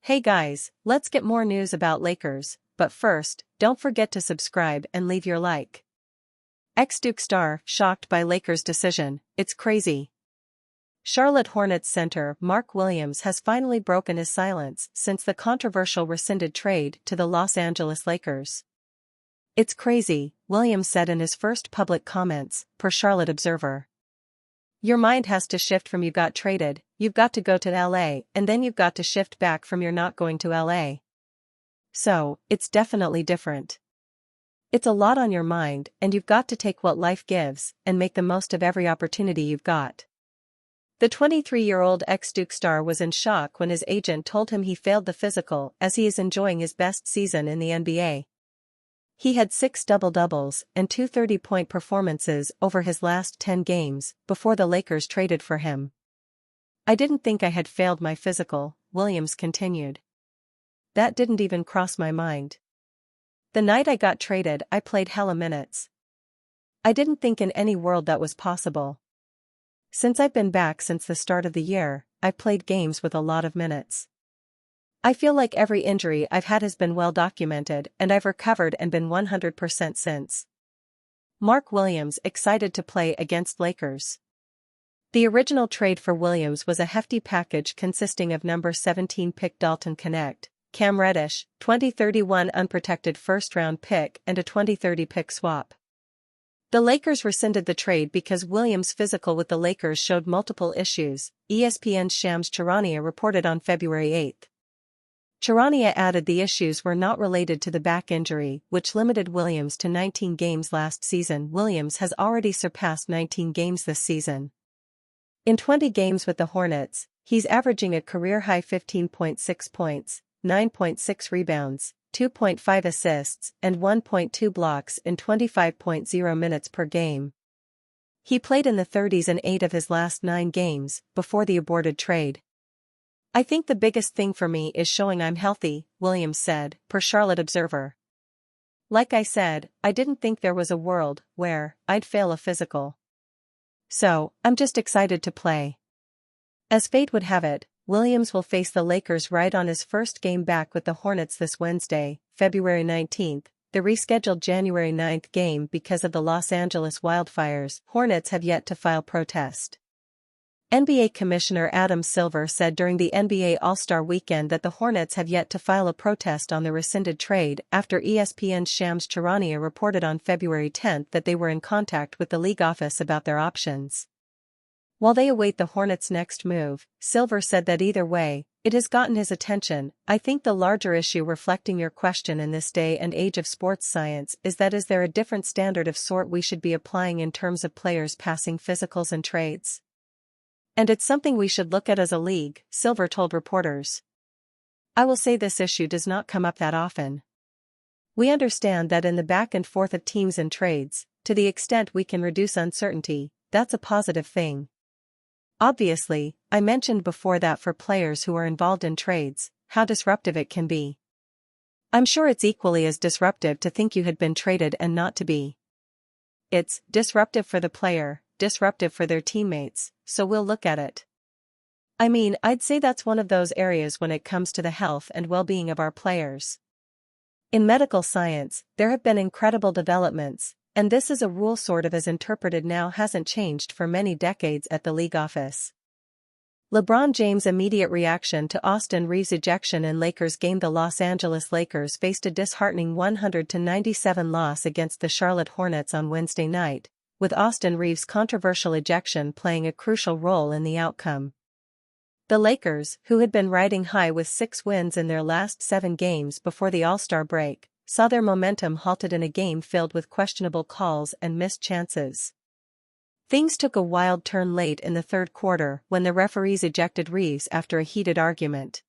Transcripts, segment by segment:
Hey guys, let's get more news about Lakers, but first, don't forget to subscribe and leave your like. Ex-Duke star shocked by Lakers' decision, it's crazy. Charlotte Hornets center Mark Williams has finally broken his silence since the controversial rescinded trade to the Los Angeles Lakers. It's crazy, Williams said in his first public comments, per Charlotte Observer. Your mind has to shift from you got traded, you've got to go to LA, and then you've got to shift back from you're not going to LA. So, it's definitely different. It's a lot on your mind, and you've got to take what life gives and make the most of every opportunity you've got. The 23-year-old ex-Duke star was in shock when his agent told him he failed the physical as he is enjoying his best season in the NBA. He had 6 double-doubles and 2 30-point performances over his last 10 games before the Lakers traded for him. I didn't think I had failed my physical, Williams continued. That didn't even cross my mind. The night I got traded I played hella minutes. I didn't think in any world that was possible. Since I've been back since the start of the year, I've played games with a lot of minutes. I feel like every injury I've had has been well documented and I've recovered and been 100% since. Mark Williams excited to play against Lakers. The original trade for Williams was a hefty package consisting of number 17 pick Dalton Knecht, Cam Reddish, 2031 unprotected first-round pick and a 2030 pick swap. The Lakers rescinded the trade because Williams' physical with the Lakers showed multiple issues, ESPN's Shams Charania reported on February 8. Charania added the issues were not related to the back injury, which limited Williams to 19 games last season. Williams has already surpassed 19 games this season. In 20 games with the Hornets, he's averaging a career-high 15.6 points, 9.6 rebounds, 2.5 assists, and 1.2 blocks in 25.0 minutes per game. He played in the 30s in 8 of his last 9 games, before the aborted trade. I think the biggest thing for me is showing I'm healthy, Williams said, per Charlotte Observer. Like I said, I didn't think there was a world where I'd fail a physical. So, I'm just excited to play. As fate would have it, Williams will face the Lakers right on his first game back with the Hornets this Wednesday, February 19, the rescheduled January 9 game because of the Los Angeles wildfires. Hornets have yet to file protest. NBA Commissioner Adam Silver said during the NBA All-Star Weekend that the Hornets have yet to file a protest on the rescinded trade after ESPN's Shams Charania reported on February 10 that they were in contact with the league office about their options. While they await the Hornets' next move, Silver said that either way, it has gotten his attention. I think the larger issue reflecting your question in this day and age of sports science is there a different standard of sort we should be applying in terms of players passing physicals and trades? And it's something we should look at as a league, Silver told reporters. I will say this issue does not come up that often. We understand that in the back and forth of teams and trades, to the extent we can reduce uncertainty, that's a positive thing. Obviously, I mentioned before that for players who are involved in trades, how disruptive it can be. I'm sure it's equally as disruptive to think you had been traded and not to be. It's disruptive for the player, disruptive for their teammates, so we'll look at it. I mean, I'd say that's one of those areas when it comes to the health and well-being of our players. In medical science, there have been incredible developments, and this is a rule sort of as interpreted now hasn't changed for many decades at the league office. LeBron James' immediate reaction to Austin Reeves' ejection in Lakers game. The Los Angeles Lakers faced a disheartening 100-97 loss against the Charlotte Hornets on Wednesday night, with Austin Reeves' controversial ejection playing a crucial role in the outcome. The Lakers, who had been riding high with 6 wins in their last 7 games before the All-Star break, saw their momentum halted in a game filled with questionable calls and missed chances. Things took a wild turn late in the third quarter when the referees ejected Reeves after a heated argument.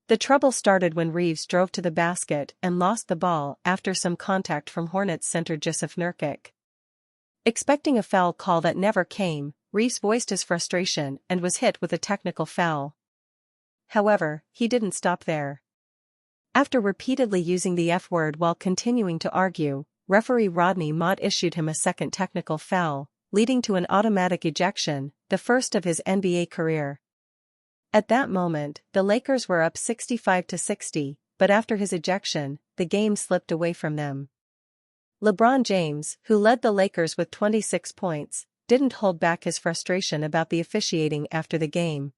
The trouble started when Reeves drove to the basket and lost the ball after some contact from Hornets center Jusuf Nurkic. Expecting a foul call that never came, Reeves voiced his frustration and was hit with a technical foul. However, he didn't stop there. After repeatedly using the F word while continuing to argue, referee Rodney Mott issued him a second technical foul, leading to an automatic ejection, the first of his NBA career. At that moment, the Lakers were up 65-60, but after his ejection, the game slipped away from them. LeBron James, who led the Lakers with 26 points, didn't hold back his frustration about the officiating after the game.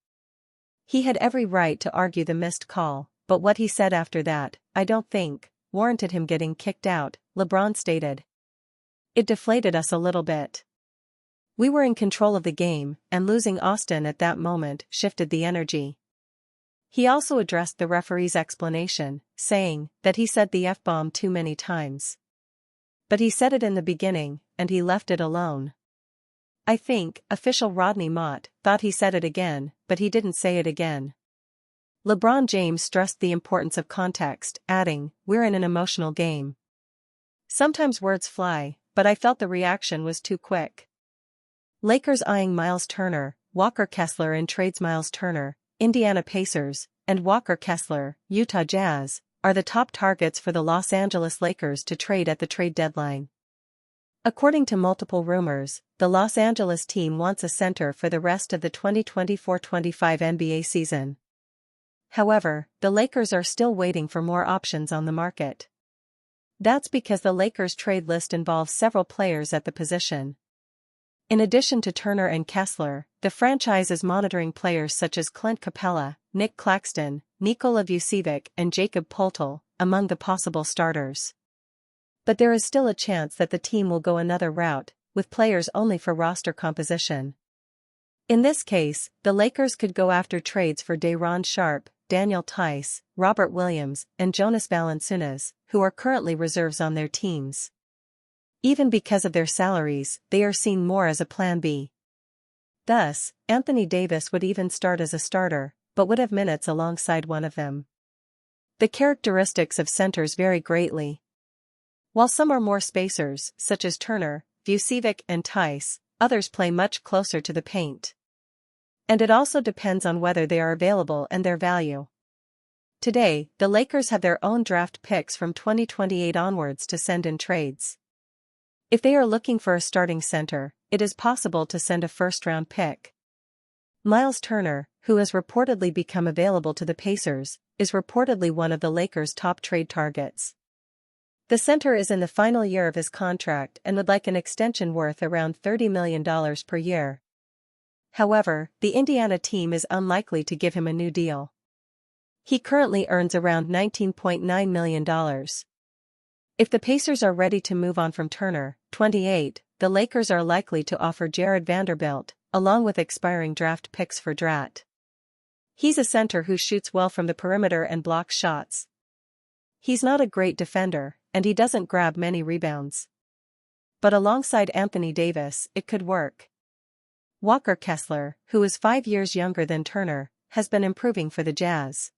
He had every right to argue the missed call, but what he said after that, I don't think, warranted him getting kicked out, LeBron stated. It deflated us a little bit. We were in control of the game, and losing Austin at that moment shifted the energy. He also addressed the referee's explanation, saying that he said the F-bomb too many times. But he said it in the beginning, and he left it alone. I think official Rodney Mott thought he said it again, but he didn't say it again. LeBron James stressed the importance of context, adding, "We're in an emotional game. Sometimes words fly, but I felt the reaction was too quick." Lakers eyeing Myles Turner, Walker Kessler in trades. Myles Turner, Indiana Pacers, and Walker Kessler, Utah Jazz, are the top targets for the Los Angeles Lakers to trade at the trade deadline. According to multiple rumors, the Los Angeles team wants a center for the rest of the 2024-25 NBA season. However, the Lakers are still waiting for more options on the market. That's because the Lakers' trade list involves several players at the position. In addition to Turner and Kessler, the franchise is monitoring players such as Clint Capella, Nick Claxton, Nikola Vucevic and Jakob Poeltl, among the possible starters. But there is still a chance that the team will go another route, with players only for roster composition. In this case, the Lakers could go after trades for Day'Ron Sharpe, Daniel Tice, Robert Williams, and Jonas Valanciunas, who are currently reserves on their teams. Even because of their salaries, they are seen more as a plan B. Thus, Anthony Davis would even start as a starter, but would have minutes alongside one of them. The characteristics of centers vary greatly. While some are more spacers, such as Turner, Vucevic and Tice, others play much closer to the paint. And it also depends on whether they are available and their value. Today, the Lakers have their own draft picks from 2028 onwards to send in trades. If they are looking for a starting center, it is possible to send a first-round pick. Myles Turner, who has reportedly become available to the Pacers, is reportedly one of the Lakers' top trade targets. The center is in the final year of his contract and would like an extension worth around $30 million per year. However, the Indiana team is unlikely to give him a new deal. He currently earns around $19.9 million. If the Pacers are ready to move on from Turner, 28, the Lakers are likely to offer Jared Vanderbilt, along with expiring draft picks for Drat. He's a center who shoots well from the perimeter and blocks shots. He's not a great defender, and he doesn't grab many rebounds. But alongside Anthony Davis, it could work. Walker Kessler, who is 5 years younger than Turner, has been improving for the Jazz.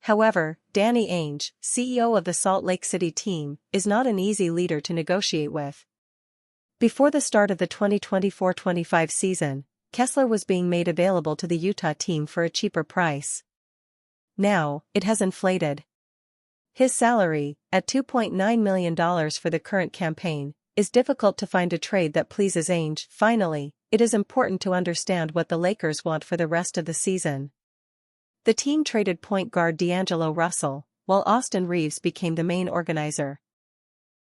However, Danny Ainge, CEO of the Salt Lake City team, is not an easy leader to negotiate with. Before the start of the 2024-25 season, Kessler was being made available to the Utah team for a cheaper price. Now, it has inflated. His salary, at $2.9 million for the current campaign, is difficult to find a trade that pleases Ainge. Finally, it is important to understand what the Lakers want for the rest of the season. The team traded point guard D'Angelo Russell, while Austin Reeves became the main organizer.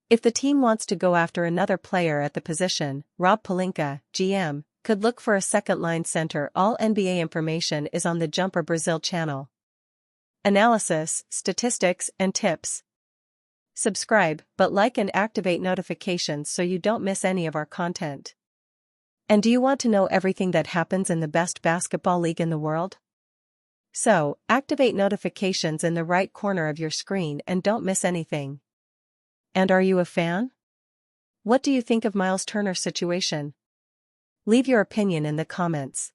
If the team wants to go after another player at the position, Rob Pelinka, GM, could look for a second-line center. All NBA information is on the Jumper Brazil channel. Analysis, statistics, and tips. Subscribe, but like and activate notifications so you don't miss any of our content. And do you want to know everything that happens in the best basketball league in the world? So, activate notifications in the right corner of your screen and don't miss anything. And are you a fan? What do you think of Myles Turner's situation? Leave your opinion in the comments.